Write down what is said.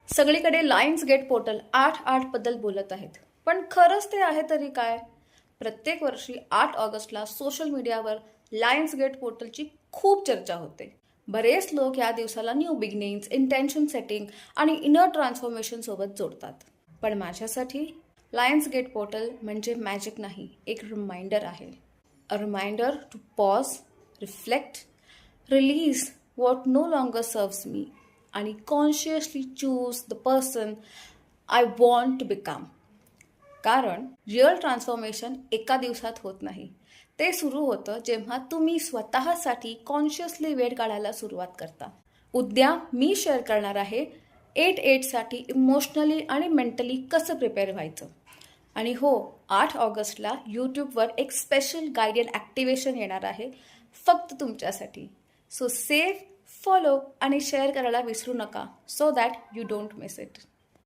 सगळीकडे Lions gate portal 8-8 बद्दल बोलत आहेत. पण खरंच ते आहे तरी काय? प्रत्येक वर्षी 8 ऑगस्टला सोशल मीडियावर लायन्स गेट पोर्टलची खूप चर्चा होते. बरेच लोक या दिवसाला न्यू बिगिनिंग्स, इंटेन्शन सेटिंग आणि इनर ट्रान्सफॉर्मेशन सोबत जोडतात. पण माझ्यासाठी लायन्स गेट पोर्टल म्हणजे मॅजिक नाही, एक रिमाइंडर आहे. A reminder to pause, reflect, release what no longer serves me आणि consciously choose the person I want to become. कारण रिअल ट्रान्सफॉर्मेशन एका दिवसात होत नाही. ते सुरू होतं जेव्हा तुम्ही स्वतःसाठी कॉन्शियसली वेळ काढायला सुरुवात करता. उद्या मी शेअर करणार आहे 8-8साठी इमोशनली आणि मेंटली कसं प्रिपेअर व्हायचं. आणि हो, 8 ऑगस्टला यूट्यूबवर एक स्पेशल गायडेड ॲक्टिवेशन येणार आहे फक्त तुमच्यासाठी. सो सेव्ह, फॉलो आणि शेअर करायला विसरू नका so that you don't miss it.